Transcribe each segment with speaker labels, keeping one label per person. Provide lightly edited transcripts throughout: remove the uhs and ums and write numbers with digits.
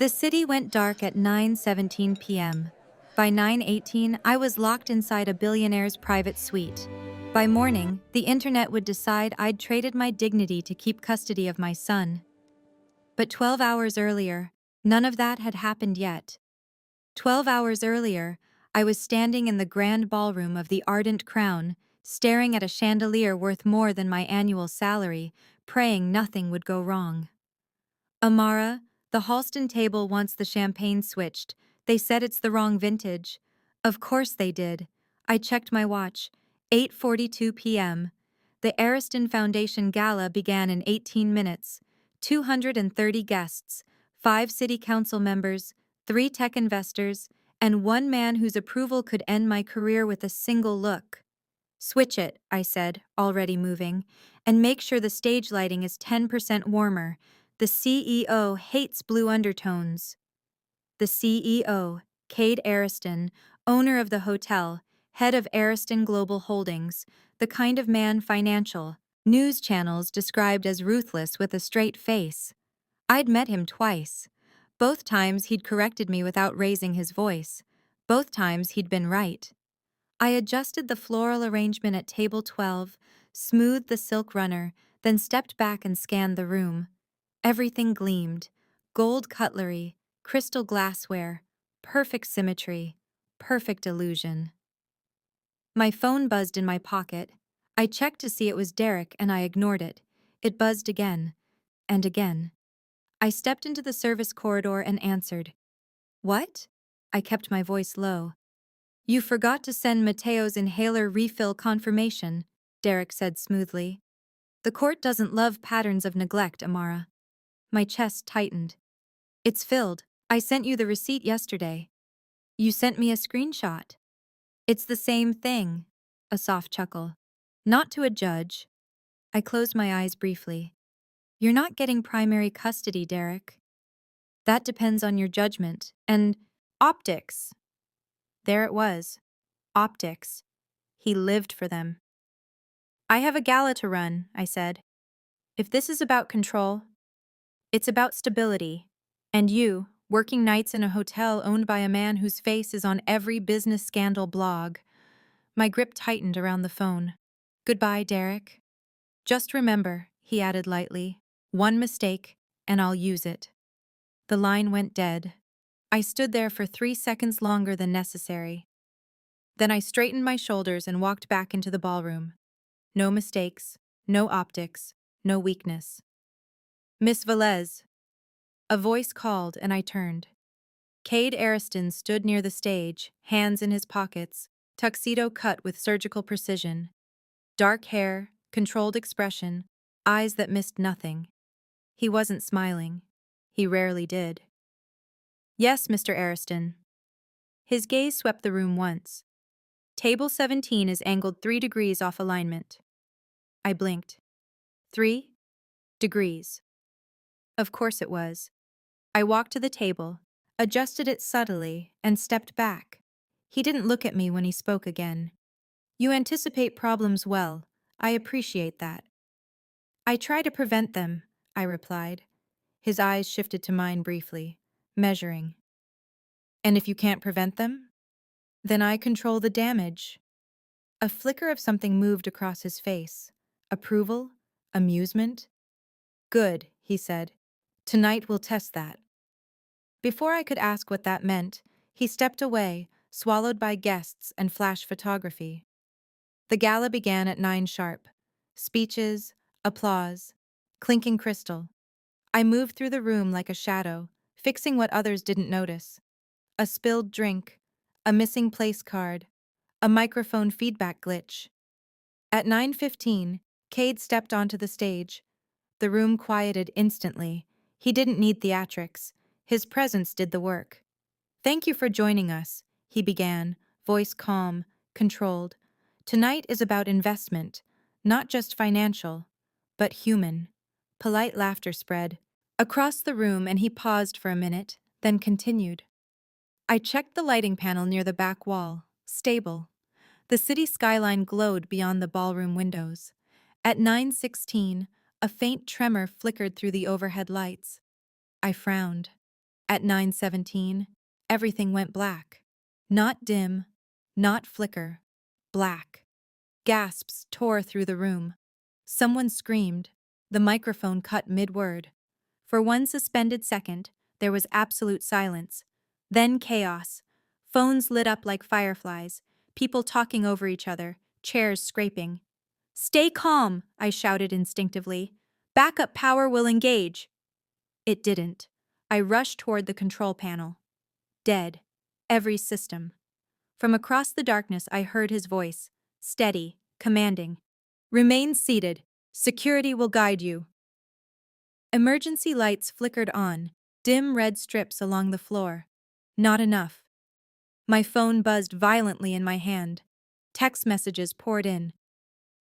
Speaker 1: The city went dark at 9:17 p.m. By 9:18, I was locked inside a billionaire's private suite. By morning, the internet would decide I'd traded my dignity to keep custody of my son. But 12 hours earlier, none of that had happened yet. 12 hours earlier, I was standing in the grand ballroom of the Ardent Crown, staring at a chandelier worth more than my annual salary, praying nothing would go wrong. Amara, the Halston table wants the champagne switched. They said it's the wrong vintage. Of course they did. I checked my watch. 8:42 p.m. The Ariston Foundation Gala began in 18 minutes. 230 guests, 5 city council members, 3 tech investors, and 1 man whose approval could end my career with a single look. Switch it, I said, already moving, and make sure the stage lighting is 10% warmer. The CEO hates blue undertones. The CEO, Kade Ariston, owner of the hotel, head of Ariston Global Holdings, the kind of man financial news channels described as ruthless with a straight face. I'd met him twice. Both times he'd corrected me without raising his voice. Both times he'd been right. I adjusted the floral arrangement at table 12, smoothed the silk runner, then stepped back and scanned the room. Everything gleamed. Gold cutlery, crystal glassware, perfect symmetry, perfect illusion. My phone buzzed in my pocket. I checked to see it was Derek and I ignored it. It buzzed again, and again. I stepped into the service corridor and answered. What? I kept my voice low. You forgot to send Mateo's inhaler refill confirmation, Derek said smoothly. The court doesn't love patterns of neglect, Amara. My chest tightened. It's filled. I sent you the receipt yesterday. You sent me a screenshot. It's the same thing. A soft chuckle. Not to a judge. I closed my eyes briefly. You're not getting primary custody, Derek. That depends on your judgment. And optics. There it was. Optics. He lived for them. I have a gala to run, I said. If this is about control, it's about stability. And you, working nights in a hotel owned by a man whose face is on every business scandal blog. My grip tightened around the phone. Goodbye, Derek. Just remember, he added lightly, 1 mistake, and I'll use it. The line went dead. I stood there for 3 seconds longer than necessary. Then I straightened my shoulders and walked back into the ballroom. No mistakes, no optics, no weakness. Miss Valez. A voice called and I turned. Kade Ariston stood near the stage, hands in his pockets, tuxedo cut with surgical precision. Dark hair, controlled expression, eyes that missed nothing. He wasn't smiling. He rarely did. Yes, Mr. Ariston. His gaze swept the room once. Table 17 is angled 3 degrees off alignment. I blinked. 3 degrees. Of course it was. I walked to the table, adjusted it subtly, and stepped back. He didn't look at me when he spoke again. You anticipate problems well. I appreciate that. I try to prevent them, I replied. His eyes shifted to mine briefly, measuring. And if you can't prevent them? Then I control the damage. A flicker of something moved across his face. Approval? Amusement? Good, he said. Tonight we'll test that. Before I could ask what that meant, he stepped away, swallowed by guests and flash photography. The gala began at 9 sharp. Speeches, applause, clinking crystal. I moved through the room like a shadow, fixing what others didn't notice. A spilled drink, a missing place card, a microphone feedback glitch. At 9:15, Kade stepped onto the stage. The room quieted instantly. He didn't need theatrics. His presence did the work. Thank you for joining us, he began, voice calm, controlled. Tonight is about investment, not just financial, but human. Polite laughter spread across the room and he paused for a minute, then continued. I checked the lighting panel near the back wall. Stable. The city skyline glowed beyond the ballroom windows. At 9:16, a faint tremor flickered through the overhead lights. I frowned. At 9:17, everything went black. Not dim, not flicker, black. Gasps tore through the room. Someone screamed. The microphone cut mid-word. For one suspended second, there was absolute silence. Then chaos. Phones lit up like fireflies, people talking over each other, chairs scraping. "Stay calm," I shouted instinctively. "Backup power will engage." It didn't. I rushed toward the control panel. Dead. Every system. From across the darkness I heard his voice, steady, commanding. "Remain seated. Security will guide you." Emergency lights flickered on, dim red strips along the floor. Not enough. My phone buzzed violently in my hand. Text messages poured in.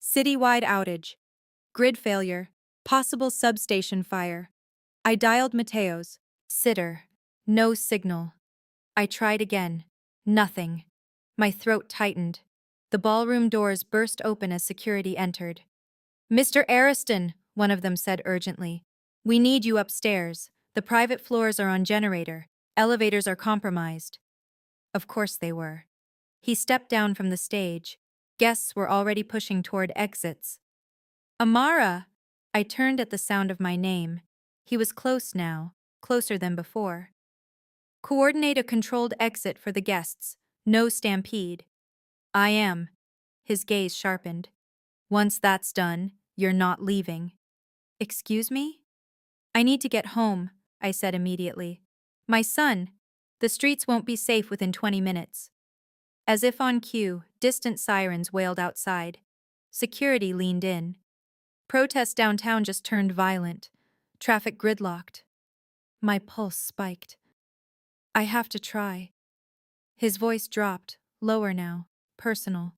Speaker 1: Citywide outage. Grid failure. Possible substation fire. I dialed Mateo's. Sitter. No signal. I tried again. Nothing. My throat tightened. The ballroom doors burst open as security entered. "Mr. Ariston," one of them said urgently. "We need you upstairs. The private floors are on generator. Elevators are compromised." Of course they were. He stepped down from the stage. Guests were already pushing toward exits. "Amara!" I turned at the sound of my name. He was close now, closer than before. "Coordinate a controlled exit for the guests. No stampede." "I am." His gaze sharpened. "Once that's done, you're not leaving." "Excuse me?" "I need to get home," I said immediately. "My son. The streets won't be safe within 20 minutes." As if on cue, distant sirens wailed outside. Security leaned in. Protests downtown just turned violent. Traffic gridlocked. My pulse spiked. "I have to try." His voice dropped, lower now, personal.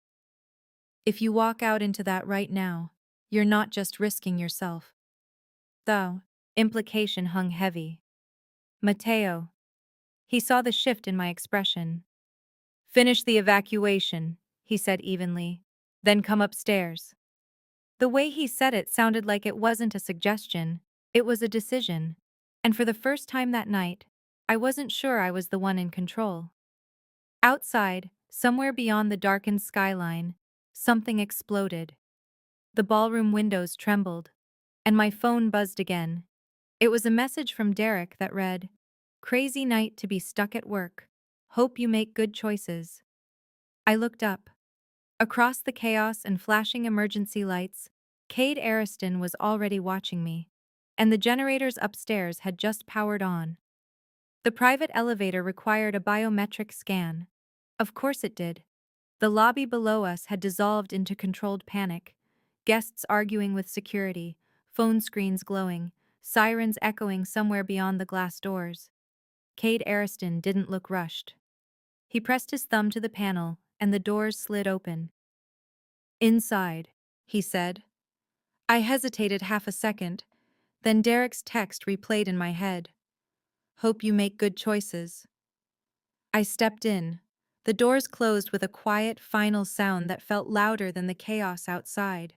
Speaker 1: "If you walk out into that right now, you're not just risking yourself." The implication hung heavy. "Mateo." He saw the shift in my expression. "Finish the evacuation," he said evenly. "Then come upstairs." The way he said it sounded like it wasn't a suggestion, it was a decision. And for the first time that night, I wasn't sure I was the one in control. Outside, somewhere beyond the darkened skyline, something exploded. The ballroom windows trembled, and my phone buzzed again. It was a message from Derek that read, "Crazy night to be stuck at work. Hope you make good choices." I looked up. Across the chaos and flashing emergency lights, Kade Ariston was already watching me, and the generators upstairs had just powered on. The private elevator required a biometric scan. Of course it did. The lobby below us had dissolved into controlled panic, guests arguing with security, phone screens glowing, sirens echoing somewhere beyond the glass doors. Kade Ariston didn't look rushed. He pressed his thumb to the panel, and the doors slid open. "Inside," he said. I hesitated half a second, then Derek's text replayed in my head. "Hope you make good choices." I stepped in. The doors closed with a quiet, final sound that felt louder than the chaos outside.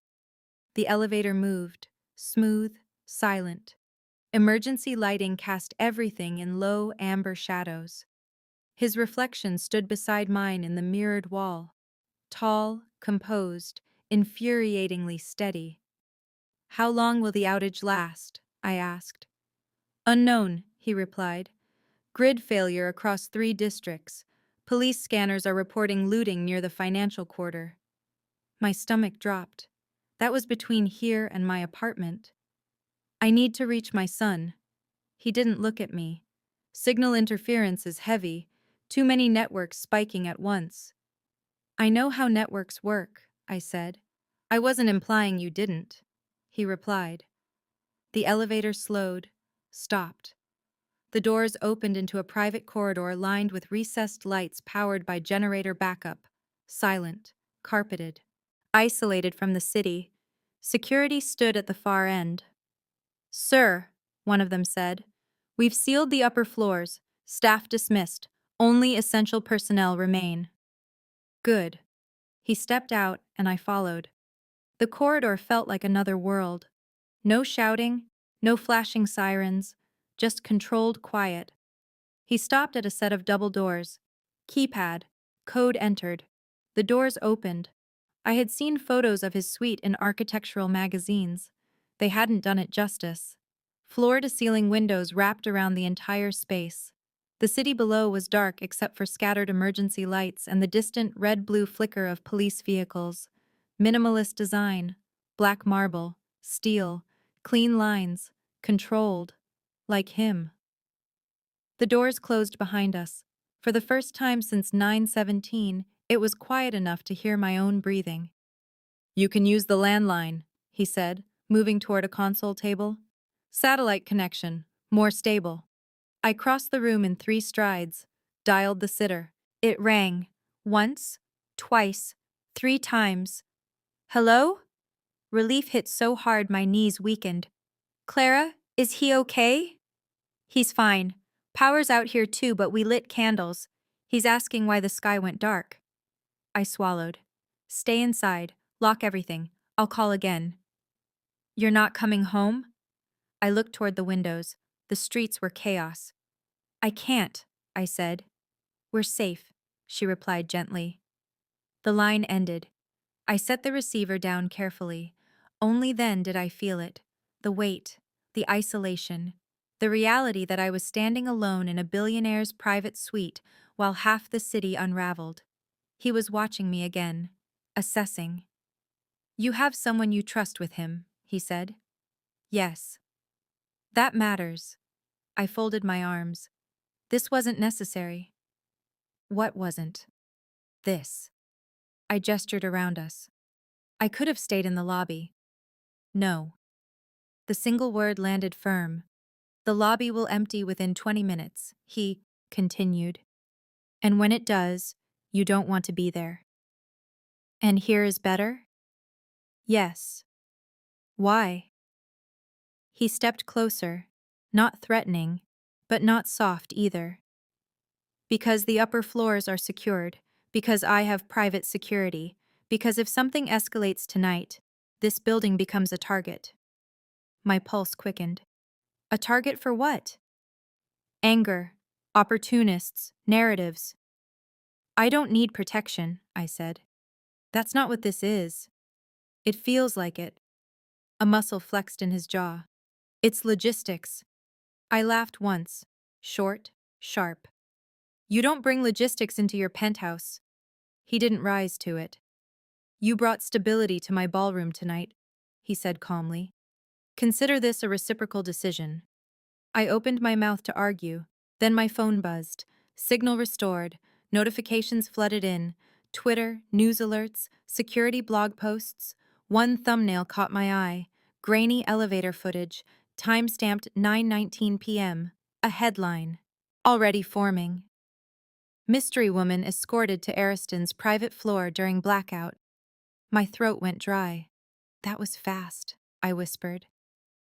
Speaker 1: The elevator moved, smooth, silent. Emergency lighting cast everything in low, amber shadows. His reflection stood beside mine in the mirrored wall. Tall, composed, infuriatingly steady. "How long will the outage last?" I asked. "Unknown," he replied. "Grid failure across 3 districts. Police scanners are reporting looting near the financial quarter." My stomach dropped. That was between here and my apartment. "I need to reach my son." He didn't look at me. "Signal interference is heavy, too many networks spiking at once." "I know how networks work," I said. "I wasn't implying you didn't," he replied. The elevator slowed, stopped. The doors opened into a private corridor lined with recessed lights powered by generator backup, silent, carpeted. Isolated from the city, security stood at the far end. "Sir," one of them said, "we've sealed the upper floors, staff dismissed, only essential personnel remain." Good. He stepped out, and I followed. The corridor felt like another world. No shouting, no flashing sirens, just controlled quiet. He stopped at a set of double doors. Keypad. Code entered. The doors opened. I had seen photos of his suite in architectural magazines. They hadn't done it justice. Floor-to-ceiling windows wrapped around the entire space. The city below was dark except for scattered emergency lights and the distant red-blue flicker of police vehicles. Minimalist design. Black marble. Steel. Clean lines. Controlled. Like him. The doors closed behind us. For the first time since 9/17, it was quiet enough to hear my own breathing. "You can use the landline," he said, moving toward a console table. "Satellite connection, more stable." I crossed the room in 3 strides, dialed the sitter. It rang. Once, twice, 3 times. "Hello?" Relief hit so hard my knees weakened. "Clara, is he okay?" "He's fine. Power's out here too, but we lit candles. He's asking why the sky went dark." I swallowed. "Stay inside. Lock everything. I'll call again." "You're not coming home?" I looked toward the windows. The streets were chaos. "I can't," I said. "We're safe," she replied gently. The line ended. I set the receiver down carefully. Only then did I feel it. The weight, the isolation, the reality that I was standing alone in a billionaire's private suite while half the city unraveled. He was watching me again, assessing. "You have someone you trust with him," he said. "Yes." "That matters." I folded my arms. This wasn't necessary. What wasn't? This. I gestured around us. I could have stayed in the lobby. No. The single word landed firm. "The lobby will empty within 20 minutes, he continued. "And when it does, you don't want to be there." "And here is better?" "Yes." "Why?" He stepped closer, not threatening, but not soft either. "Because the upper floors are secured, because I have private security, because if something escalates tonight, this building becomes a target." My pulse quickened. A target for what? Anger, opportunists, narratives. "I don't need protection," I said. "That's not what this is." "It feels like it." A muscle flexed in his jaw. "It's logistics." I laughed once, short, sharp. "You don't bring logistics into your penthouse." He didn't rise to it. "You brought stability to my ballroom tonight," he said calmly. "Consider this a reciprocal decision." I opened my mouth to argue, then my phone buzzed. Signal restored, notifications flooded in, Twitter, news alerts, security blog posts. One thumbnail caught my eye, grainy elevator footage, time-stamped 9:19 p.m., a headline. Already forming. "Mystery woman escorted to Ariston's private floor during blackout." My throat went dry. "That was fast," I whispered.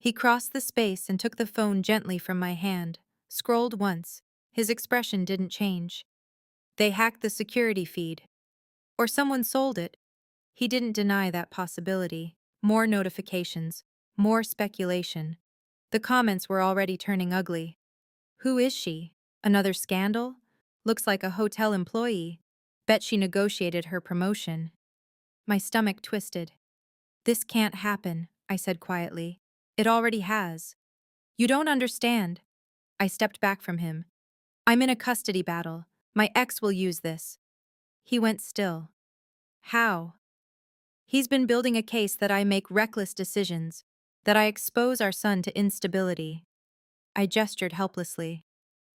Speaker 1: He crossed the space and took the phone gently from my hand, scrolled once. His expression didn't change. "They hacked the security feed. Or someone sold it." He didn't deny that possibility. More notifications, more speculation. The comments were already turning ugly. "Who is she? Another scandal? Looks like a hotel employee. Bet she negotiated her promotion." My stomach twisted. "This can't happen," I said quietly. "It already has." "You don't understand." I stepped back from him. "I'm in a custody battle. My ex will use this." He went still. "How?" "He's been building a case that I make reckless decisions, that I expose our son to instability." I gestured helplessly.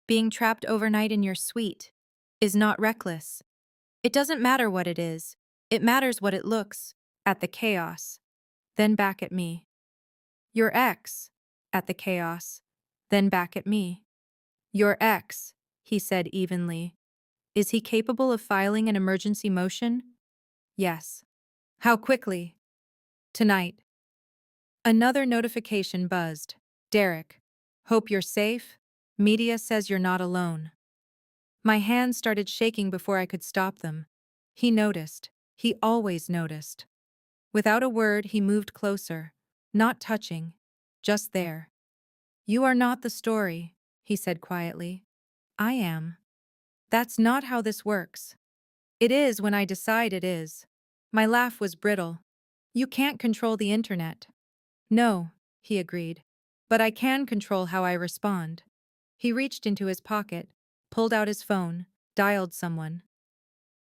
Speaker 1: "Being trapped overnight in your suite is not reckless. It doesn't matter what it is. It matters what it looks, at the chaos." Then back at me. "Your ex," at the chaos. Then back at me. "Your ex," he said evenly. "Is he capable of filing an emergency motion?" "Yes." "How quickly?" "Tonight." Another notification buzzed. "Derek. Hope you're safe. Media says you're not alone." My hands started shaking before I could stop them. He noticed. He always noticed. Without a word, he moved closer. Not touching. Just there. "You are not the story," he said quietly. I am. That's not how this works. It is when I decide it is. My laugh was brittle. You can't control the internet. No, he agreed. But I can control how I respond. He reached into his pocket, pulled out his phone, dialed someone.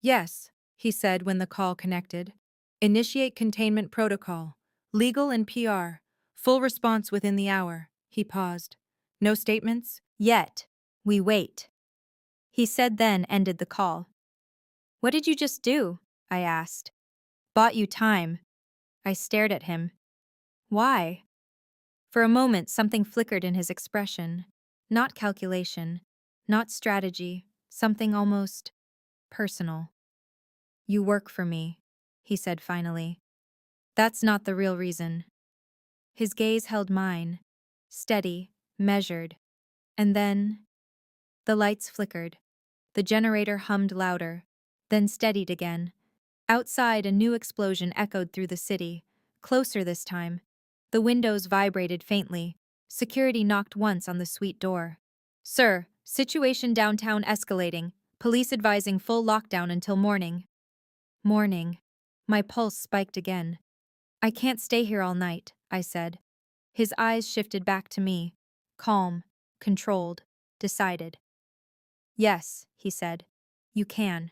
Speaker 1: Yes, he said when the call connected. Initiate containment protocol. Legal and PR. Full response within the hour. He paused. No statements? Yet. We wait. He said then ended the call. What did you just do? I asked. Bought you time. I stared at him. Why? For a moment, something flickered in his expression. Not calculation, not strategy, something almost personal. You work for me, he said finally. That's not the real reason. His gaze held mine, steady, measured. And then the lights flickered. The generator hummed louder, then steadied again. Outside, a new explosion echoed through the city, closer this time. The windows vibrated faintly. Security knocked once on the suite door. Sir, situation downtown escalating. Police advising full lockdown until morning. Morning. My pulse spiked again. I can't stay here all night, I said. His eyes shifted back to me. Calm, controlled, decided. Yes, he said. You can.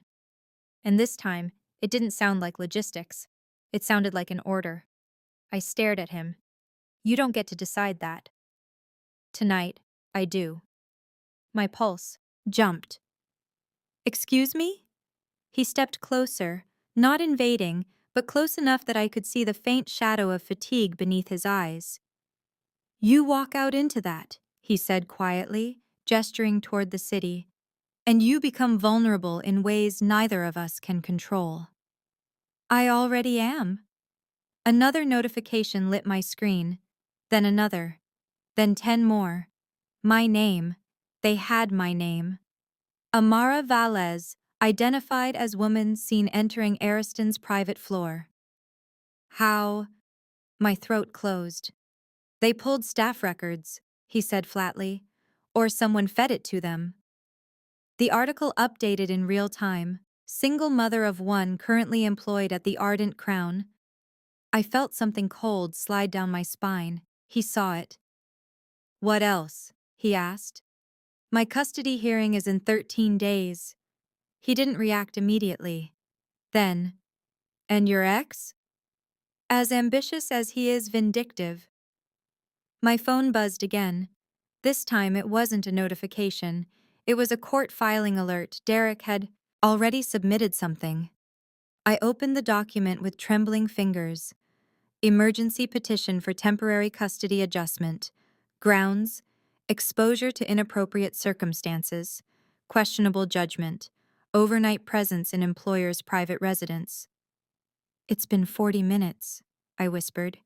Speaker 1: And this time, it didn't sound like logistics. It sounded like an order. I stared at him. You don't get to decide that. Tonight, I do. My pulse jumped. Excuse me? He stepped closer, not invading, but close enough that I could see the faint shadow of fatigue beneath his eyes. You walk out into that, he said quietly, gesturing toward the city, and you become vulnerable in ways neither of us can control. I already am. Another notification lit my screen, then another, then 10 more. My name. They had my name. Amara Valez, identified as woman seen entering Ariston's private floor. How? My throat closed. They pulled staff records, he said flatly, or someone fed it to them. The article updated in real time. Single mother of one currently employed at the Ardent Crown. I felt something cold slide down my spine. He saw it. What else? He asked. My custody hearing is in 13 days. He didn't react immediately. Then, and your ex? As ambitious as he is vindictive. My phone buzzed again. This time it wasn't a notification. It was a court filing alert. Derek had already submitted something. I opened the document with trembling fingers. Emergency petition for temporary custody adjustment. Grounds: exposure to inappropriate circumstances, questionable judgment, overnight presence in employer's private residence. It's been 40 minutes, I whispered.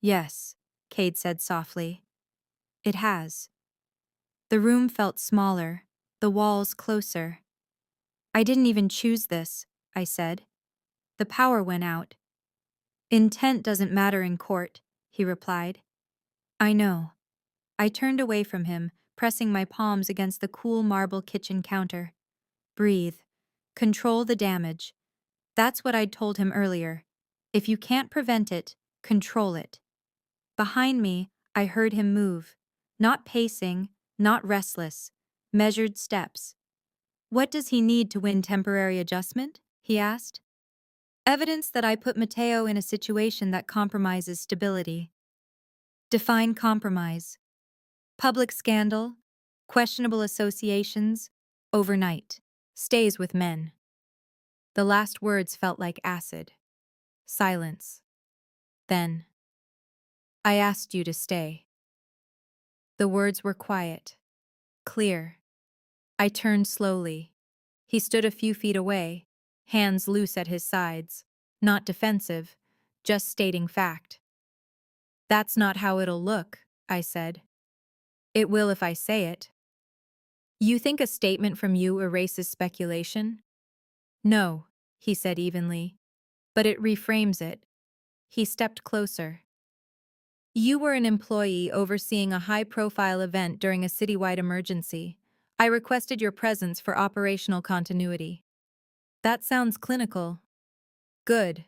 Speaker 1: Yes, Kade said softly. It has. The room felt smaller, the walls closer. I didn't even choose this, I said. The power went out. Intent doesn't matter in court, he replied. I know. I turned away from him, pressing my palms against the cool marble kitchen counter. Breathe. Control the damage. That's what I'd told him earlier. If you can't prevent it, control it. Behind me, I heard him move. Not pacing, not restless. Measured steps. What does he need to win temporary adjustment? He asked. Evidence that I put Mateo in a situation that compromises stability. Define compromise. Public scandal, questionable associations, overnight, stays with men. The last words felt like acid. Silence. Then, I asked you to stay. The words were quiet, clear. I turned slowly. He stood a few feet away, hands loose at his sides, not defensive, just stating fact. That's not how it'll look, I said. It will if I say it. You think a statement from you erases speculation? No, he said evenly, but it reframes it. He stepped closer. You were an employee overseeing a high-profile event during a citywide emergency. I requested your presence for operational continuity. That sounds clinical. Good.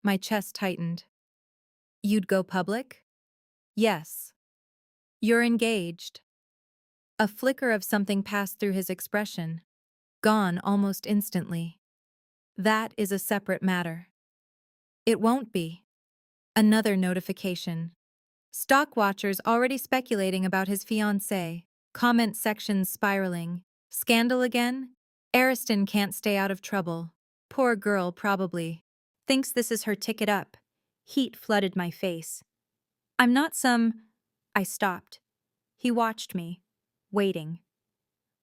Speaker 1: My chest tightened. You'd go public? Yes. You're engaged. A flicker of something passed through his expression, gone almost instantly. That is a separate matter. It won't be. Another notification. Stock watchers already speculating about his fiancée, comment sections spiraling. Scandal again? Ariston can't stay out of trouble. Poor girl, probably. Thinks this is her ticket up. Heat flooded my face. I'm not some... I stopped. He watched me, waiting.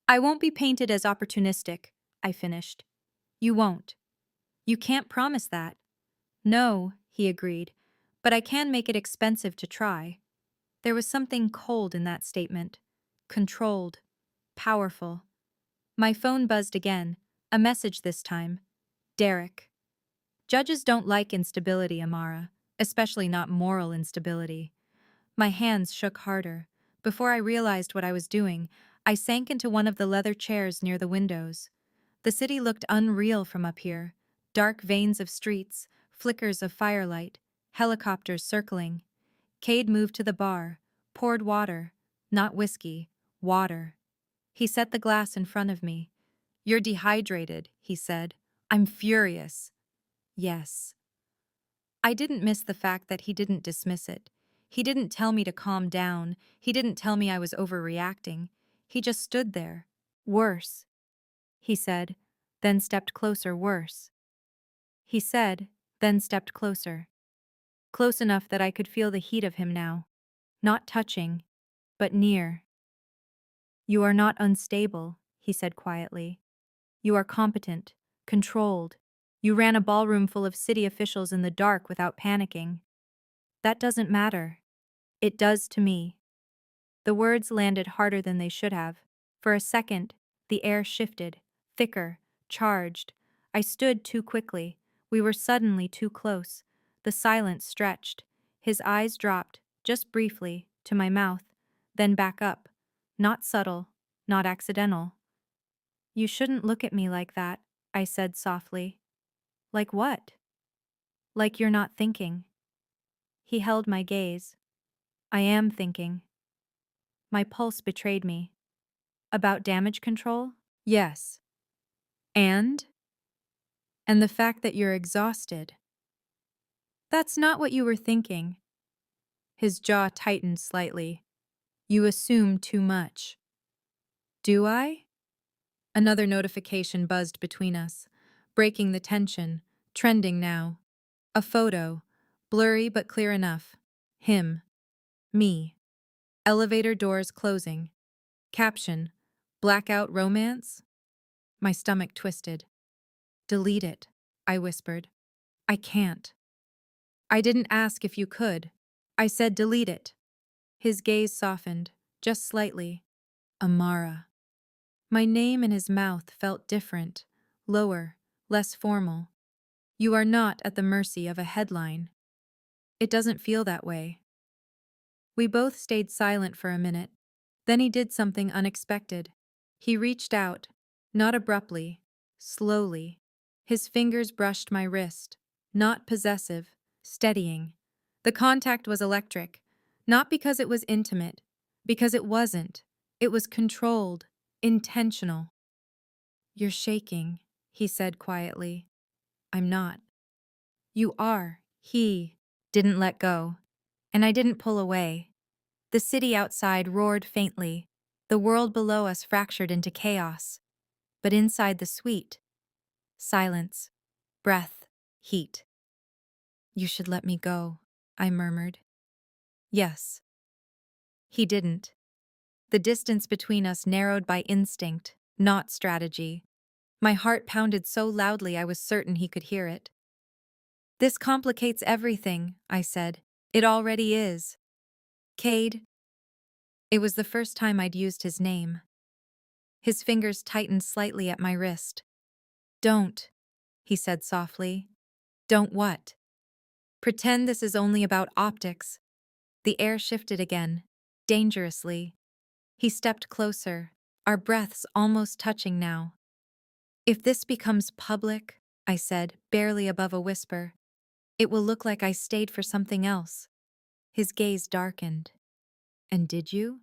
Speaker 1: I won't be painted as opportunistic, I finished. You won't. You can't promise that. No, he agreed, but I can make it expensive to try. There was something cold in that statement. Controlled. Powerful. My phone buzzed again, a message this time. Derek. Judges don't like instability, Amara, especially not moral instability. My hands shook harder. Before I realized what I was doing, I sank into one of the leather chairs near the windows. The city looked unreal from up here. Dark veins of streets, flickers of firelight, helicopters circling. Kade moved to the bar, poured water, not whiskey, water. He set the glass in front of me. You're dehydrated, he said. I'm furious. Yes. I didn't miss the fact that he didn't dismiss it. He didn't tell me to calm down. He didn't tell me I was overreacting. He just stood there. Worse, he said, then stepped closer. Worse. He said, then stepped closer. Close enough that I could feel the heat of him now. Not touching, but near. You are not unstable, he said quietly. You are competent, controlled. You ran a ballroom full of city officials in the dark without panicking. That doesn't matter. It does to me. The words landed harder than they should have. For a second, the air shifted, thicker, charged. I stood too quickly. We were suddenly too close. The silence stretched. His eyes dropped, just briefly, to my mouth, then back up. Not subtle, not accidental. You shouldn't look at me like that, I said softly. Like what? Like you're not thinking. He held my gaze. I am thinking. My pulse betrayed me. About damage control? Yes. And? And the fact that you're exhausted. That's not what you were thinking. His jaw tightened slightly. You assume too much. Do I? Another notification buzzed between us, breaking the tension, trending now. A photo, blurry but clear enough. Him. Me. Elevator doors closing. Caption, Blackout romance? My stomach twisted. Delete it, I whispered. I can't. I didn't ask if you could. I said delete it. His gaze softened, just slightly. Amara. My name in his mouth felt different, lower, less formal. You are not at the mercy of a headline. It doesn't feel that way. We both stayed silent for a minute. Then he did something unexpected. He reached out, not abruptly, slowly. His fingers brushed my wrist, not possessive, steadying. The contact was electric, not because it was intimate, because it wasn't. It was controlled, intentional. You're shaking, he said quietly. I'm not. You are. He didn't let go, and I didn't pull away. The city outside roared faintly, the world below us fractured into chaos. But inside the suite, silence, breath, heat. You should let me go, I murmured. Yes. He didn't. The distance between us narrowed by instinct, not strategy. My heart pounded so loudly I was certain he could hear it. This complicates everything, I said. It already is. Kade. It was the first time I'd used his name. His fingers tightened slightly at my wrist. Don't, he said softly. Don't what? Pretend this is only about optics. The air shifted again, dangerously. He stepped closer, our breaths almost touching now. If this becomes public, I said, barely above a whisper, it will look like I stayed for something else. His gaze darkened. And did you?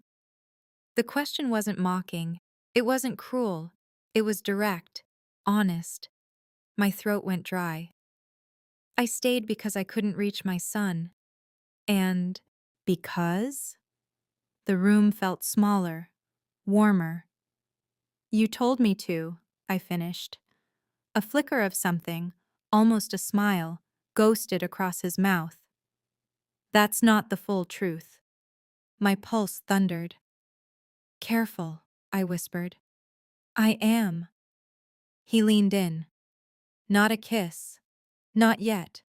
Speaker 1: The question wasn't mocking. It wasn't cruel. It was direct, honest. My throat went dry. I stayed because I couldn't reach my son. And because? The room felt smaller, warmer. You told me to, I finished. A flicker of something, almost a smile, ghosted across his mouth. That's not the full truth. My pulse thundered. Careful, I whispered. I am. He leaned in. Not a kiss. Not yet.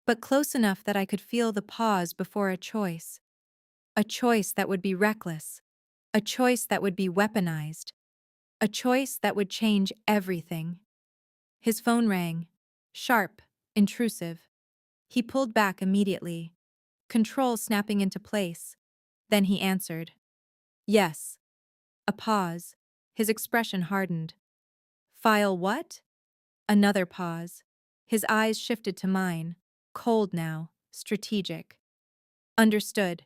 Speaker 1: But close enough that I could feel the pause before a choice. A choice that would be reckless. A choice that would be weaponized. A choice that would change everything. His phone rang. Sharp, intrusive. He pulled back immediately, control snapping into place. Then he answered. Yes. A pause. His expression hardened. File what? Another pause. His eyes shifted to mine, cold now, strategic. Understood.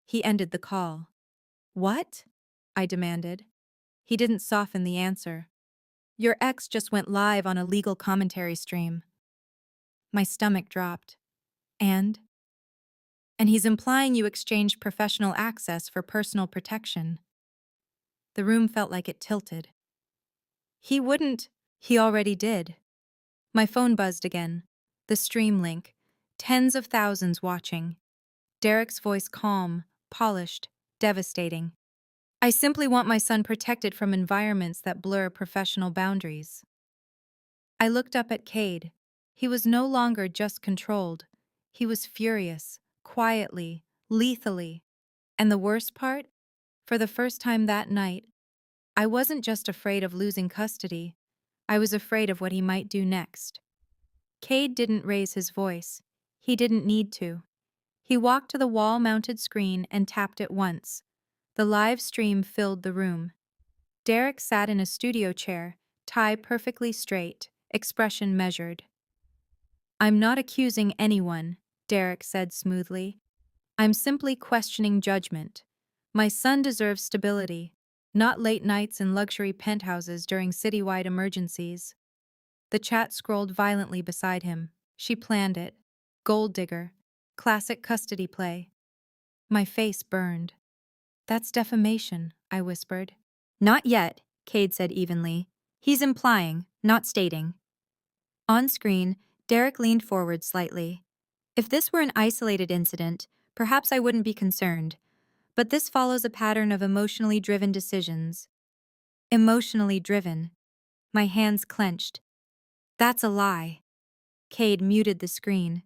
Speaker 1: He ended the call. What? I demanded. He didn't soften the answer. Your ex just went live on a legal commentary stream. My stomach dropped. And? And he's implying you exchanged professional access for personal protection. The room felt like it tilted. He wouldn't. He already did. My phone buzzed again. The stream link. Tens of thousands watching. Derek's voice calm, polished, devastating. I simply want my son protected from environments that blur professional boundaries. I looked up at Kade. He was no longer just controlled. He was furious, quietly, lethally. And the worst part? For the first time that night, I wasn't just afraid of losing custody. I was afraid of what he might do next. Kade didn't raise his voice. He didn't need to. He walked to the wall-mounted screen and tapped it once. The live stream filled the room. Derek sat in a studio chair, tie perfectly straight, expression measured. I'm not accusing anyone, Derek said smoothly. I'm simply questioning judgment. My son deserves stability, not late nights in luxury penthouses during citywide emergencies. The chat scrolled violently beside him. She planned it. Gold digger. Classic custody play. My face burned. That's defamation, I whispered. Not yet, Kade said evenly. He's implying, not stating. On screen, Derek leaned forward slightly. If this were an isolated incident, perhaps I wouldn't be concerned. But this follows a pattern of emotionally driven decisions. Emotionally driven. My hands clenched. That's a lie. Kade muted the screen.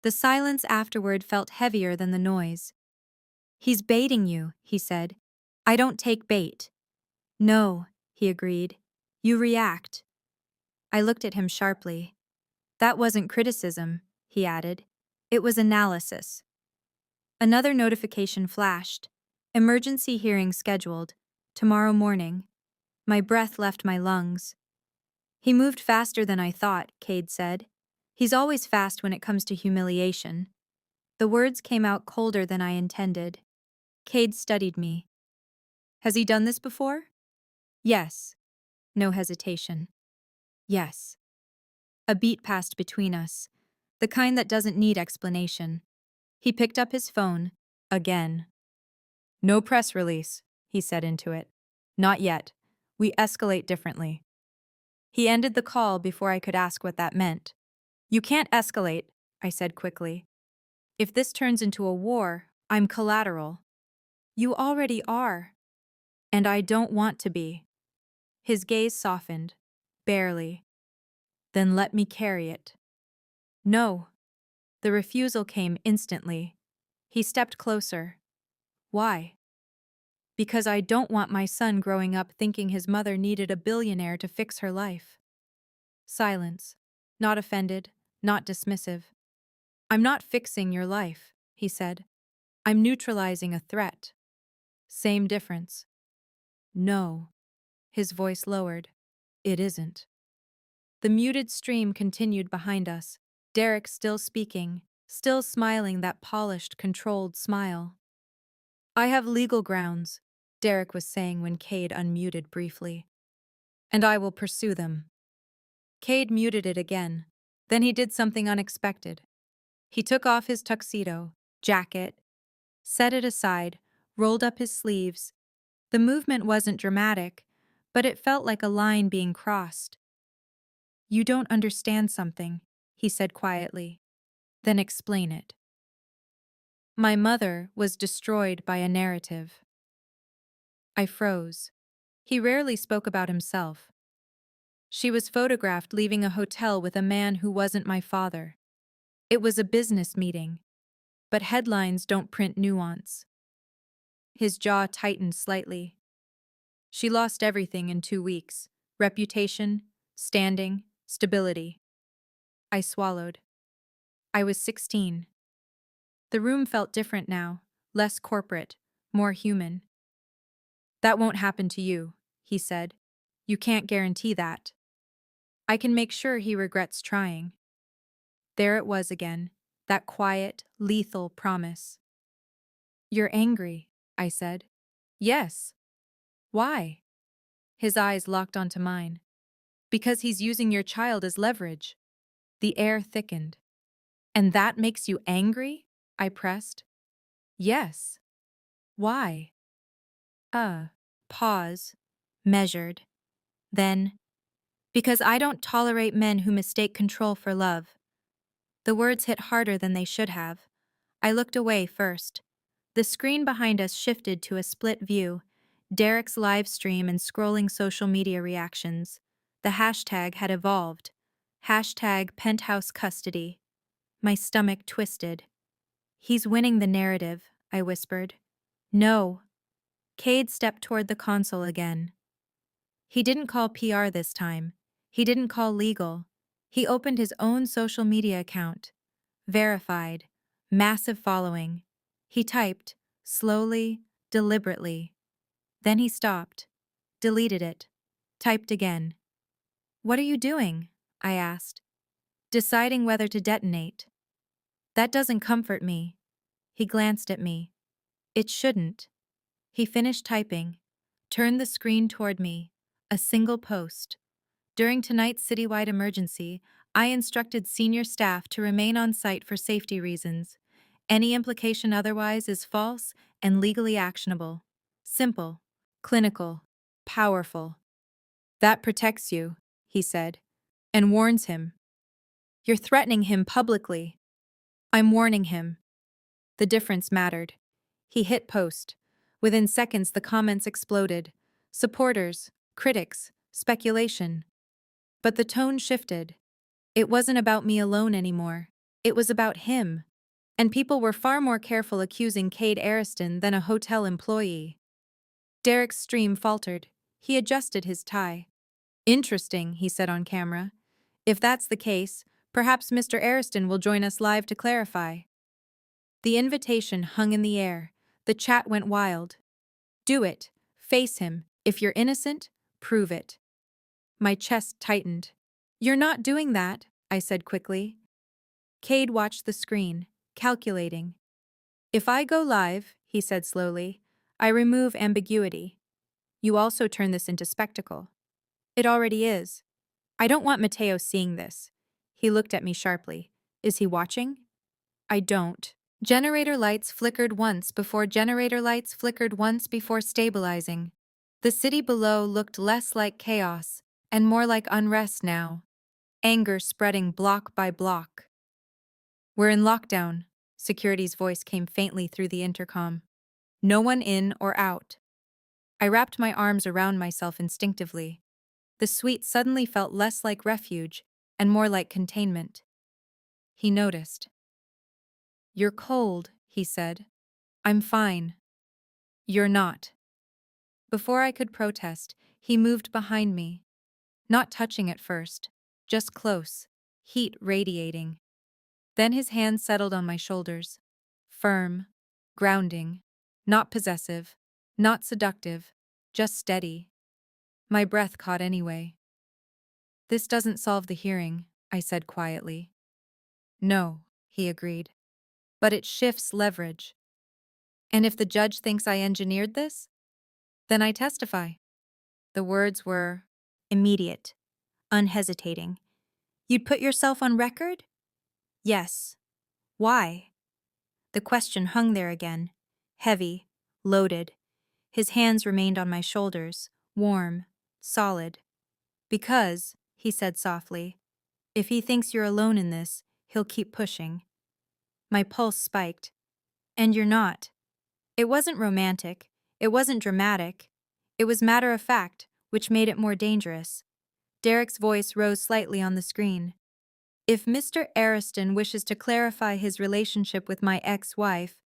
Speaker 1: The silence afterward felt heavier than the noise. He's baiting you, he said. I don't take bait. No, he agreed. You react. I looked at him sharply. That wasn't criticism, he added. It was analysis. Another notification flashed. Emergency hearing scheduled. Tomorrow morning. My breath left my lungs. He moved faster than I thought, Kade said. He's always fast when it comes to humiliation. The words came out colder than I intended. Kade studied me. Has he done this before? Yes. No hesitation. Yes. A beat passed between us, the kind that doesn't need explanation. He picked up his phone, again. No press release, he said into it. Not yet. We escalate differently. He ended the call before I could ask what that meant. You can't escalate, I said quickly. If this turns into a war, I'm collateral. You already are. And I don't want to be. His gaze softened, barely. Then let me carry it. No. The refusal came instantly. He stepped closer. Why? Because I don't want my son growing up thinking his mother needed a billionaire to fix her life. Silence. Not offended, not dismissive. I'm not fixing your life, he said. I'm neutralizing a threat. Same difference. No. His voice lowered. It isn't. The muted stream continued behind us, Derek still speaking, still smiling that polished, controlled smile. I have legal grounds, Derek was saying when Kade unmuted briefly. And I will pursue them. Kade muted it again. Then he did something unexpected. He took off his tuxedo, jacket, set it aside, rolled up his sleeves. The movement wasn't dramatic, but it felt like a line being crossed. You don't understand something, he said quietly. Then explain it. My mother was destroyed by a narrative. I froze. He rarely spoke about himself. She was photographed leaving a hotel with a man who wasn't my father. It was a business meeting, but headlines don't print nuance. His jaw tightened slightly. She lost everything in 2 weeks: reputation, standing, stability. I swallowed. I was 16. The room felt different now, less corporate, more human. That won't happen to you, he said. You can't guarantee that. I can make sure he regrets trying. There it was again, that quiet, lethal promise. You're angry, I said. Yes. Why? His eyes locked onto mine. Because he's using your child as leverage. The air thickened. And that makes you angry? I pressed. Yes. Why? Pause. Measured. Then, because I don't tolerate men who mistake control for love. The words hit harder than they should have. I looked away first. The screen behind us shifted to a split view, Derek's live stream and scrolling social media reactions. The hashtag had evolved. Hashtag penthouse custody. My stomach twisted. He's winning the narrative, I whispered. No. Kade stepped toward the console again. He didn't call PR this time. He didn't call legal. He opened his own social media account. Verified. Massive following. He typed, slowly, deliberately. Then he stopped. Deleted it. Typed again. What are you doing? I asked. Deciding whether to detonate. That doesn't comfort me. He glanced at me. It shouldn't. He finished typing. Turned the screen toward me. A single post. During tonight's citywide emergency, I instructed senior staff to remain on site for safety reasons. Any implication otherwise is false and legally actionable. Simple, clinical, powerful. That protects you, he said, and warns him. You're threatening him publicly. I'm warning him. The difference mattered. He hit post. Within seconds, the comments exploded. Supporters, critics, speculation. But the tone shifted. It wasn't about me alone anymore. It was about him. And people were far more careful accusing Kade Ariston than a hotel employee. Derek's stream faltered. He adjusted his tie. Interesting, he said on camera. If that's the case, perhaps Mr. Ariston will join us live to clarify. The invitation hung in the air. The chat went wild. Do it. Face him. If you're innocent, prove it. My chest tightened. You're not doing that, I said quickly. Kade watched the screen, calculating. If I go live, he said slowly, I remove ambiguity. You also turn this into spectacle. It already is. I don't want Mateo seeing this. He looked at me sharply. Is he watching? I don't. Generator lights flickered once before stabilizing. The city below looked less like chaos and more like unrest now. Anger spreading block by block. We're in lockdown, security's voice came faintly through the intercom. No one in or out. I wrapped my arms around myself instinctively. The suite suddenly felt less like refuge and more like containment. He noticed. You're cold, he said. I'm fine. You're not. Before I could protest, he moved behind me. Not touching at first, just close, heat radiating. Then his hands settled on my shoulders. Firm, grounding, not possessive, not seductive, just steady. My breath caught anyway. This doesn't solve the hearing, I said quietly. No, he agreed. But it shifts leverage. And if the judge thinks I engineered this, then I testify. The words were immediate, unhesitating. You'd put yourself on record? Yes. Why? The question hung there again, heavy, loaded. His hands remained on my shoulders, warm, solid. Because, he said softly, if he thinks you're alone in this, he'll keep pushing. My pulse spiked. And you're not. It wasn't romantic. It wasn't dramatic. It was matter of fact, which made it more dangerous. Derek's voice rose slightly on the screen. If Mr. Ariston wishes to clarify his relationship with my ex-wife,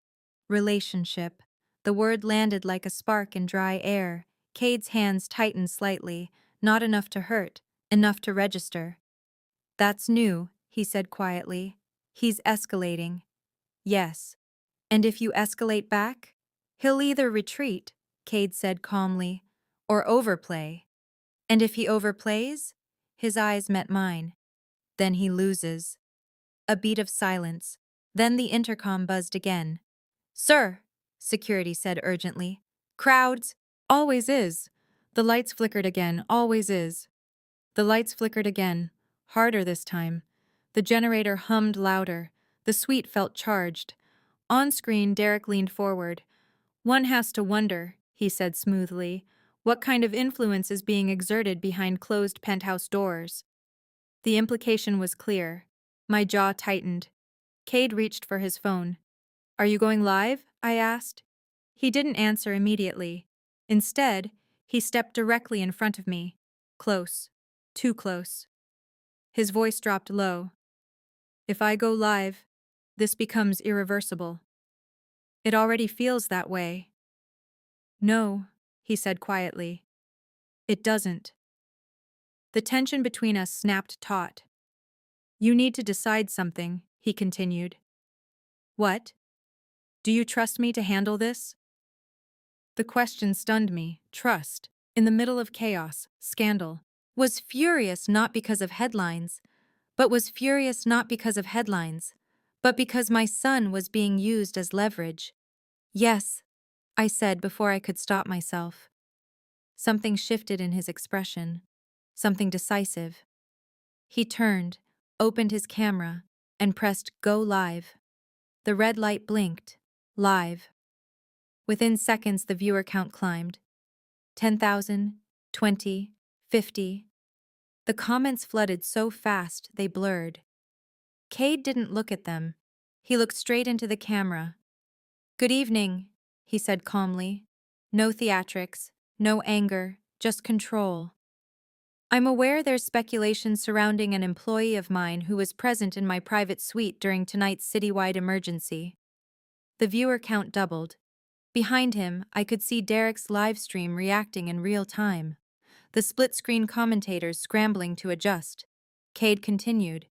Speaker 1: relationship. The word landed like a spark in dry air. Kade's hands tightened slightly, not enough to hurt, enough to register. That's new, he said quietly. He's escalating. Yes. And if you escalate back? He'll either retreat, Kade said calmly, or overplay. And if he overplays? His eyes met mine. Then he loses. A beat of silence. Then the intercom buzzed again. Sir, security said urgently. Crowds. Always is. The lights flickered again, always is. The lights flickered again, harder this time. The generator hummed louder. The suite felt charged. On screen, Derek leaned forward. One has to wonder, he said smoothly, what kind of influence is being exerted behind closed penthouse doors. The implication was clear. My jaw tightened. Kade reached for his phone. Are you going live? I asked. He didn't answer immediately. Instead, he stepped directly in front of me. Close. Too close. His voice dropped low. If I go live, this becomes irreversible. It already feels that way. No, he said quietly. It doesn't. The tension between us snapped taut. You need to decide something, he continued. What? Do you trust me to handle this? The question stunned me. Trust, in the middle of chaos, scandal, was furious not because of headlines, but because my son was being used as leverage. Yes, I said before I could stop myself. Something shifted in his expression, something decisive. He turned, opened his camera, and pressed Go Live. The red light blinked. Live. Within seconds, the viewer count climbed. 10,000, 20, 50. The comments flooded so fast they blurred. Kade didn't look at them. He looked straight into the camera. Good evening, he said calmly. No theatrics, no anger, just control. I'm aware there's speculation surrounding an employee of mine who was present in my private suite during tonight's citywide emergency. The viewer count doubled. Behind him, I could see Derek's live stream reacting in real time. The split-screen commentators scrambling to adjust. Kade continued.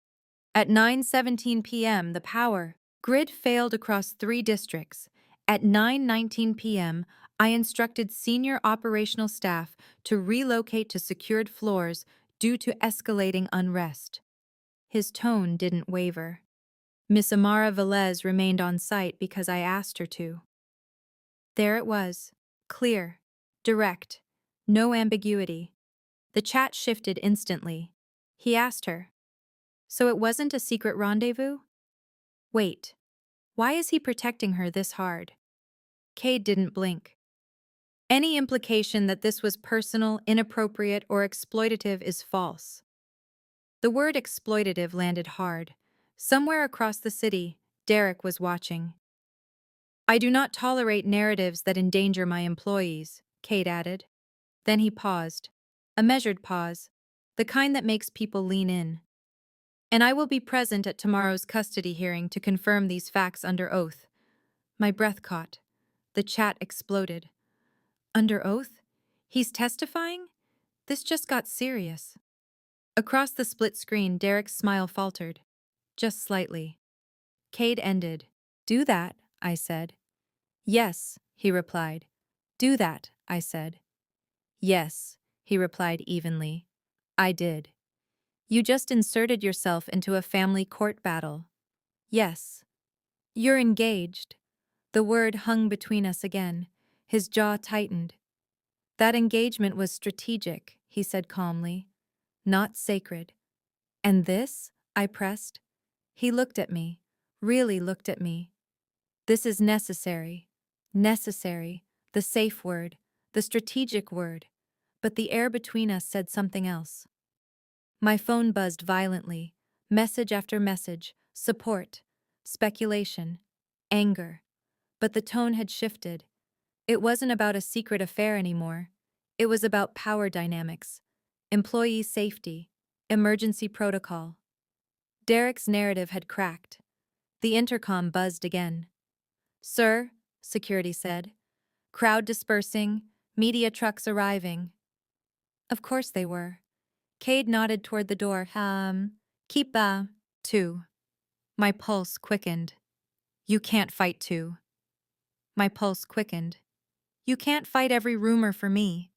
Speaker 1: At 9:17 p.m., the power grid failed across 3 districts. At 9:19 p.m., I instructed senior operational staff to relocate to secured floors due to escalating unrest. His tone didn't waver. Miss Amara Valez remained on site because I asked her to. There it was, clear, direct, no ambiguity. The chat shifted instantly. He asked her, so it wasn't a secret rendezvous? Wait, why is he protecting her this hard? Kade didn't blink. Any implication that this was personal, inappropriate, or exploitative is false. The word exploitative landed hard. Somewhere across the city, Derek was watching. I do not tolerate narratives that endanger my employees, Kade added. Then he paused. A measured pause, the kind that makes people lean in. And I will be present at tomorrow's custody hearing to confirm these facts under oath. My breath caught. The chat exploded. Under oath? He's testifying? This just got serious. Across the split screen, Derek's smile faltered. Just slightly. Kade ended. Do that, I said. Yes, he replied. Do that, I said. Yes, he replied evenly. I did. You just inserted yourself into a family court battle. Yes. You're engaged. The word hung between us again. His jaw tightened. That engagement was strategic, he said calmly. Not sacred. And this? I pressed. He looked at me. Really looked at me. This is necessary. Necessary. The safe word. The strategic word. But the air between us said something else. My phone buzzed violently. Message after message. Support. Speculation. Anger. But the tone had shifted. It wasn't about a secret affair anymore. It was about power dynamics. Employee safety. Emergency protocol. Derek's narrative had cracked. The intercom buzzed again. Sir, security said. Crowd dispersing, media trucks arriving. Of course they were. Kade nodded toward the door. Keep, two. My pulse quickened. You can't fight two. My pulse quickened. You can't fight every rumor for me.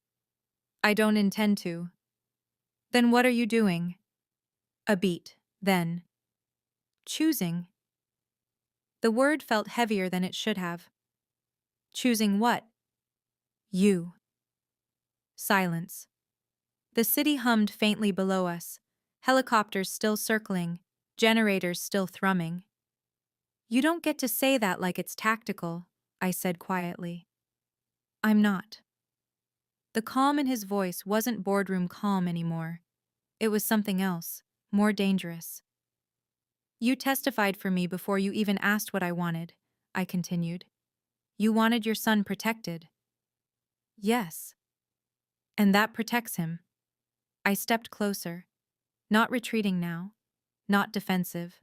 Speaker 1: I don't intend to. Then what are you doing? A beat, then. Choosing. The word felt heavier than it should have. Choosing what? You. Silence. The city hummed faintly below us, helicopters still circling, generators still thrumming. You don't get to say that like it's tactical, I said quietly. I'm not. The calm in his voice wasn't boardroom calm anymore. It was something else, more dangerous. You testified for me before you even asked what I wanted, I continued. You wanted your son protected. Yes. And that protects him. I stepped closer, not retreating now, not defensive.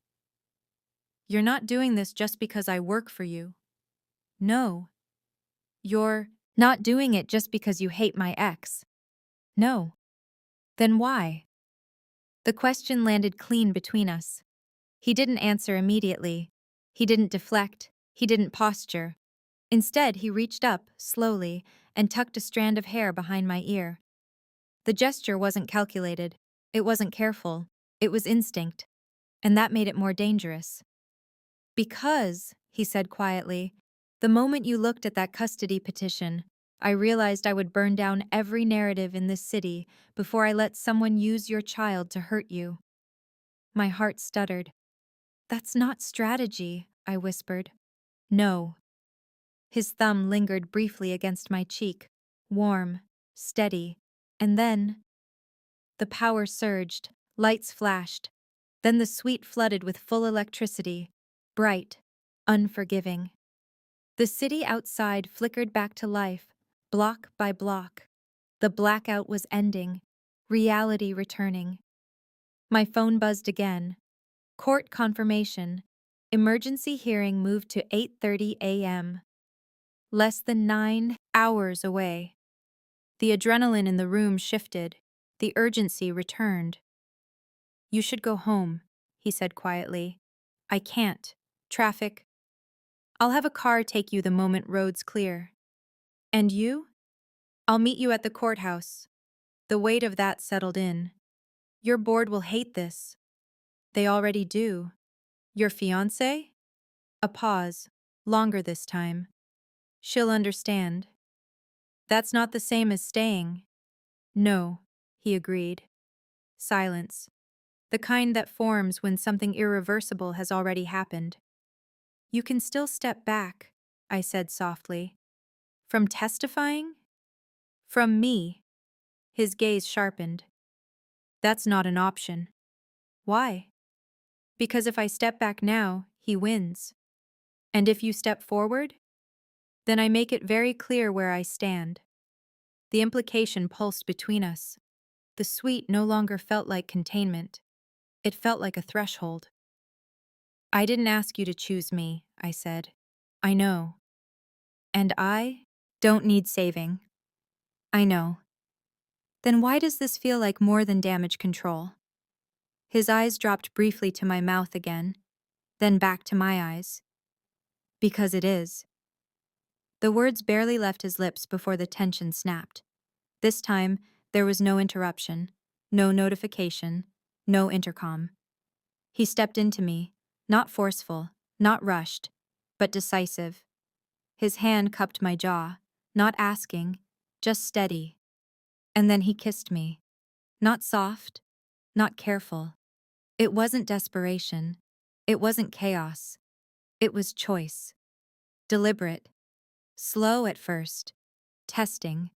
Speaker 1: You're not doing this just because I work for you. No. You're not doing it just because you hate my ex. No. Then why? The question landed clean between us. He didn't answer immediately. He didn't deflect. He didn't posture. Instead, he reached up, slowly, and tucked a strand of hair behind my ear. The gesture wasn't calculated. It wasn't careful. It was instinct. And that made it more dangerous. Because, he said quietly, the moment you looked at that custody petition, I realized I would burn down every narrative in this city before I let someone use your child to hurt you. My heart stuttered. That's not strategy, I whispered. No. His thumb lingered briefly against my cheek, warm, steady, and then the power surged, lights flashed. Then the suite flooded with full electricity, bright, unforgiving. The city outside flickered back to life, block by block. The blackout was ending, reality returning. My phone buzzed again. Court confirmation. Emergency hearing moved to 8:30 a.m. Less than 9 hours away. The adrenaline in the room shifted. The urgency returned. You should go home, he said quietly. I can't. Traffic. I'll have a car take you the moment roads clear. And you? I'll meet you at the courthouse. The weight of that settled in. Your board will hate this. They already do. Your fiancé? A pause, longer this time. She'll understand. That's not the same as staying. No, he agreed. Silence. The kind that forms when something irreversible has already happened. You can still step back, I said softly. From testifying? From me. His gaze sharpened. That's not an option. Why? Because if I step back now, he wins. And if you step forward, then I make it very clear where I stand. The implication pulsed between us. The suite no longer felt like containment. It felt like a threshold. I didn't ask you to choose me, I said. I know. And I don't need saving. I know. Then why does this feel like more than damage control? His eyes dropped briefly to my mouth again, then back to my eyes. Because it is. The words barely left his lips before the tension snapped. This time, there was no interruption, no notification, no intercom. He stepped into me, not forceful, not rushed, but decisive. His hand cupped my jaw, not asking, just steady. And then he kissed me. Not soft, not careful. It wasn't desperation. It wasn't chaos. It was choice. Deliberate. Slow at first. Testing.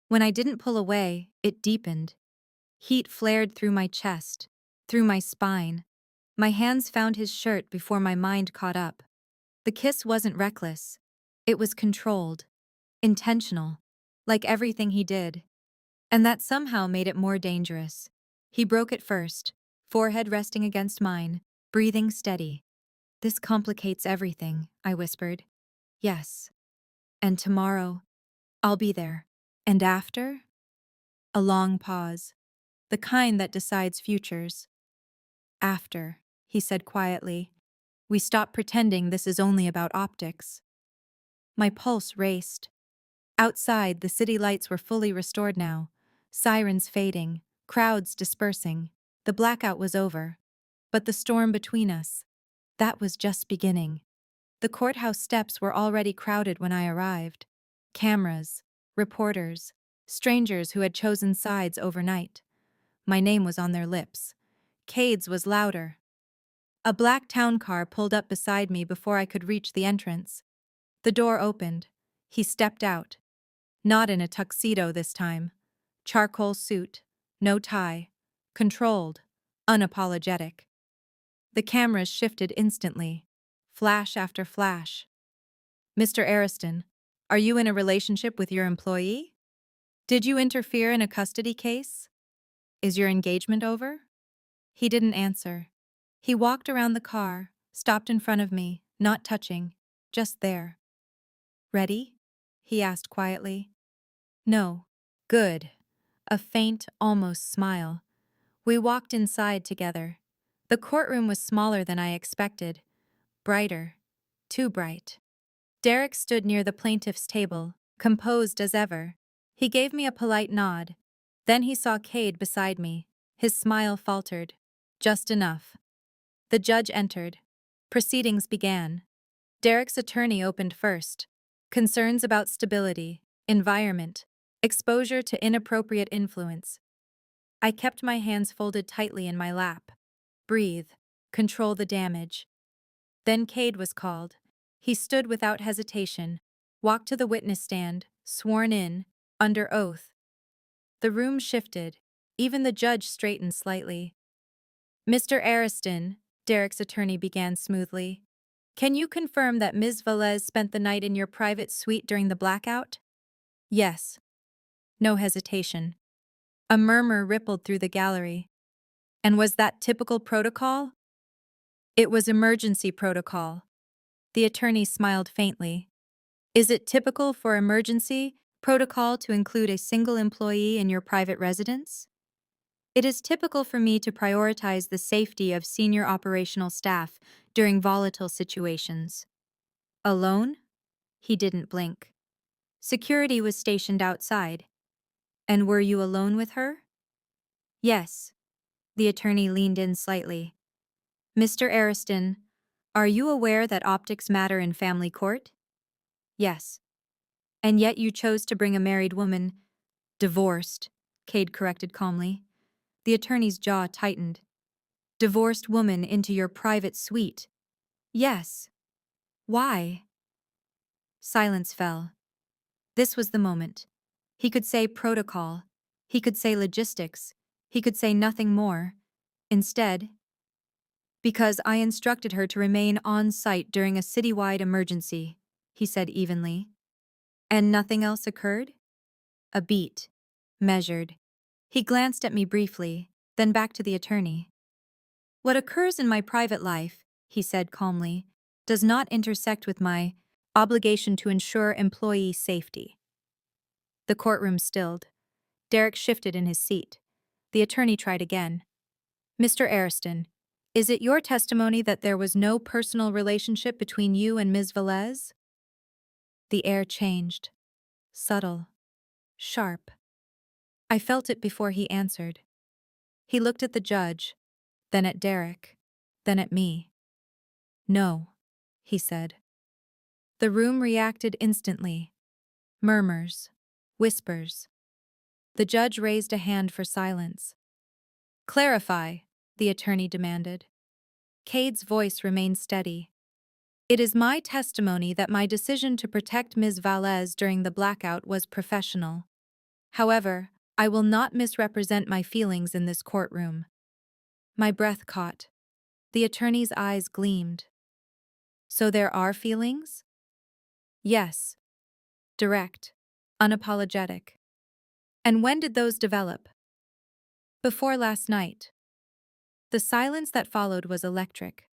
Speaker 1: When I didn't pull away, it deepened. Heat flared through my chest, through my spine. My hands found his shirt before my mind caught up. The kiss wasn't reckless. It was controlled. Intentional. Like everything he did. And that somehow made it more dangerous. He broke it first, forehead resting against mine, breathing steady. "This complicates everything," I whispered. "Yes. And tomorrow, I'll be there. And after?" A long pause. The kind that decides futures. "After," he said quietly. "We stop pretending this is only about optics." My pulse raced. Outside, the city lights were fully restored now. Sirens fading, crowds dispersing. The blackout was over. But the storm between us, that was just beginning. The courthouse steps were already crowded when I arrived. Cameras, reporters, strangers who had chosen sides overnight. My name was on their lips. Kade's was louder. A black town car pulled up beside me before I could reach the entrance. The door opened. He stepped out. Not in a tuxedo this time. Charcoal suit, no tie. Controlled, unapologetic. The cameras shifted instantly. Flash after flash. "Mr. Ariston, are you in a relationship with your employee? Did you interfere in a custody case? Is your engagement over?" He didn't answer. He walked around the car, stopped in front of me, not touching, just there. "Ready?" he asked quietly. "No." "Good." A faint, almost smile. We walked inside together. The courtroom was smaller than I expected. Brighter. Too bright. Derek stood near the plaintiff's table, composed as ever. He gave me a polite nod. Then he saw Kade beside me. His smile faltered. Just enough. The judge entered. Proceedings began. Derek's attorney opened first. Concerns about stability, environment, exposure to inappropriate influence. I kept my hands folded tightly in my lap. Breathe. Control the damage. Then Kade was called. He stood without hesitation, walked to the witness stand, sworn in, under oath. The room shifted. Even the judge straightened slightly. "Mr. Ariston," Derek's attorney began smoothly, "can you confirm that Ms. Valez spent the night in your private suite during the blackout?" "Yes." No hesitation. A murmur rippled through the gallery. "And was that typical protocol?" "It was emergency protocol." The attorney smiled faintly. "Is it typical for emergency protocol to include a single employee in your private residence?" "It is typical for me to prioritize the safety of senior operational staff during volatile situations." "Alone?" He didn't blink. "Security was stationed outside." "And were you alone with her?" "Yes." The attorney leaned in slightly. "Mr. Ariston, are you aware that optics matter in family court?" "Yes." "And yet you chose to bring a married woman—" "Divorced," Kade corrected calmly. The attorney's jaw tightened. "Divorced woman into your private suite." "Yes." "Why?" Silence fell. This was the moment. He could say protocol. He could say logistics. He could say nothing more. Instead, "Because I instructed her to remain on site during a citywide emergency," he said evenly. "And nothing else occurred?" A beat. Measured. He glanced at me briefly, then back to the attorney. "What occurs in my private life," he said calmly, "does not intersect with my obligation to ensure employee safety." The courtroom stilled. Derek shifted in his seat. The attorney tried again. "Mr. Ariston, is it your testimony that there was no personal relationship between you and Ms. Valez?" The air changed. Subtle. Sharp. I felt it before he answered. He looked at the judge, then at Derek, then at me. No, he said. The room reacted instantly. Murmurs, whispers. The judge raised a hand for silence. Clarify, the attorney demanded. Kade's voice remained steady. It is my testimony that my decision to protect Ms. Valez during the blackout was professional. However, I will not misrepresent my feelings in this courtroom. My breath caught. The attorney's eyes gleamed. So there are feelings? Yes. Direct. Unapologetic. And when did those develop? Before last night. The silence that followed was electric.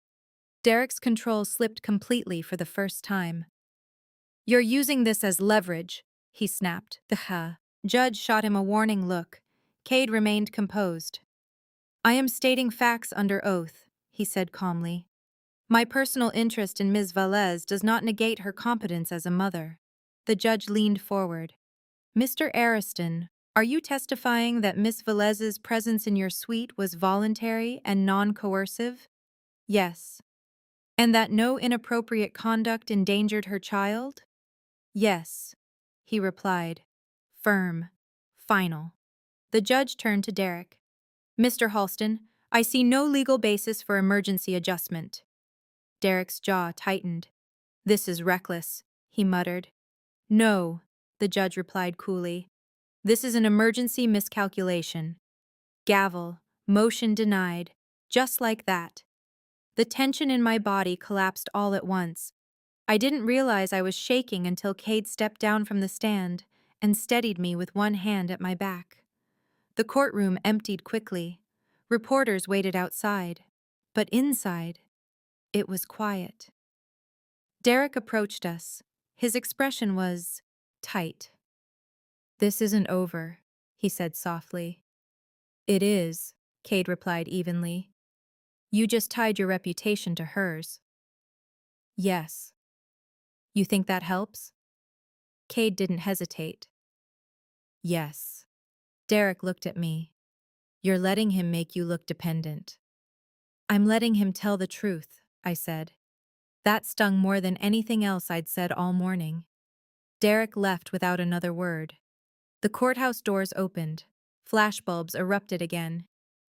Speaker 1: Derek's control slipped completely for the first time. You're using this as leverage, he snapped. The judge shot him a warning look. Kade remained composed. I am stating facts under oath, he said calmly. My personal interest in Ms. Valez does not negate her competence as a mother. The judge leaned forward. Mr. Ariston, are you testifying that Ms. Valez's presence in your suite was voluntary and non-coercive? Yes. And that no inappropriate conduct endangered her child? Yes, he replied. Firm. Final. The judge turned to Derek. Mr. Halston, I see no legal basis for emergency adjustment. Derek's jaw tightened. This is reckless, he muttered. No, the judge replied coolly. This is an emergency miscalculation. Gavel, motion denied, just like that. The tension in my body collapsed all at once. I didn't realize I was shaking until Kade stepped down from the stand and steadied me with one hand at my back. The courtroom emptied quickly. Reporters waited outside, but inside, it was quiet. Derek approached us. His expression was tight. This isn't over, he said softly. It is, Kade replied evenly. You just tied your reputation to hers. Yes. You think that helps? Kade didn't hesitate. Yes. Derek looked at me. You're letting him make you look dependent. I'm letting him tell the truth, I said. That stung more than anything else I'd said all morning. Derek left without another word. The courthouse doors opened. Flashbulbs erupted again.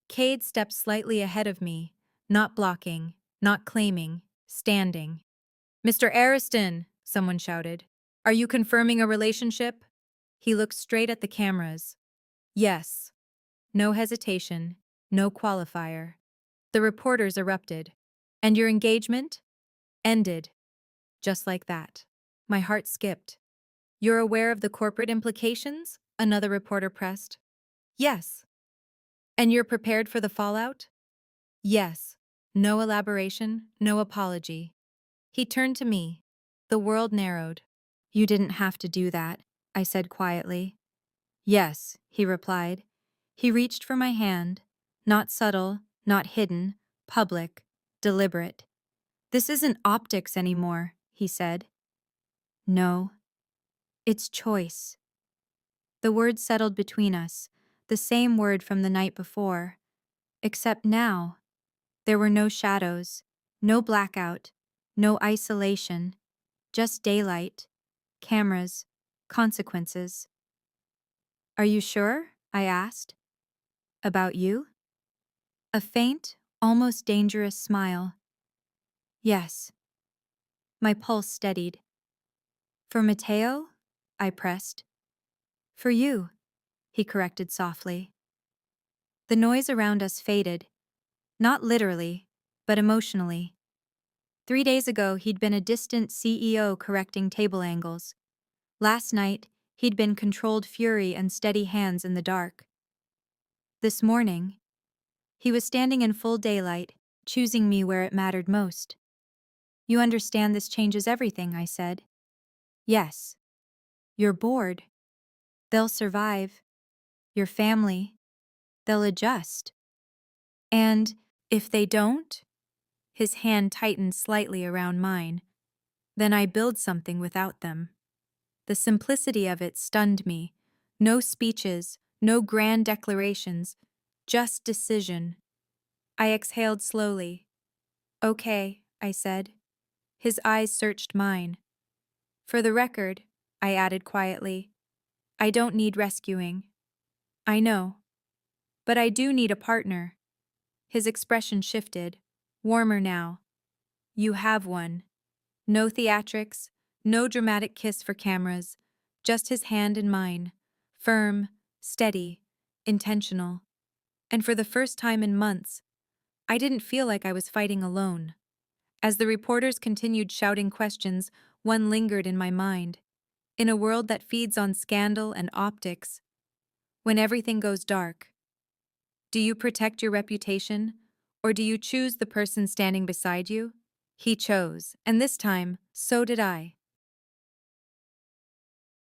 Speaker 1: Kade stepped slightly ahead of me, not blocking, not claiming, standing. Mr. Ariston, someone shouted. Are you confirming a relationship? He looked straight at the cameras. Yes. No hesitation, no qualifier. The reporters erupted. And your engagement? Ended. Just like that. My heart skipped. You're aware of the corporate implications? Another reporter pressed. Yes. And you're prepared for the fallout? Yes. No elaboration, no apology. He turned to me. The world narrowed. You didn't have to do that, I said quietly. Yes, he replied. He reached for my hand. Not subtle, not hidden, public, deliberate. This isn't optics anymore, he said. No. It's choice. The word settled between us, the same word from the night before. Except now, there were no shadows, no blackout, no isolation, just daylight, cameras, consequences. Are you sure? I asked. About you? A faint, almost dangerous smile. Yes. My pulse steadied. For Mateo? I pressed. For you, he corrected softly. The noise around us faded, not literally, but emotionally. 3 days ago, he'd been a distant CEO correcting table angles. Last night, he'd been controlled fury and steady hands in the dark. This morning, he was standing in full daylight, choosing me where it mattered most. You understand this changes everything, I said. Yes. You're bored. They'll survive. Your family. They'll adjust. And if they don't, his hand tightened slightly around mine, then I build something without them. The simplicity of it stunned me. No speeches, No grand declarations, just decision. I exhaled slowly. Okay, I said. His eyes searched mine. For the record, I added quietly, I don't need rescuing. I know. But I do need a partner. His expression shifted, warmer now. You have one. No theatrics, no dramatic kiss for cameras, just his hand in mine, firm, steady, intentional. And for the first time in months, I didn't feel like I was fighting alone. As the reporters continued shouting questions, one lingered in my mind. In a world that feeds on scandal and optics, when everything goes dark, do you protect your reputation, or do you choose the person standing beside you? He chose, and this time, so did I.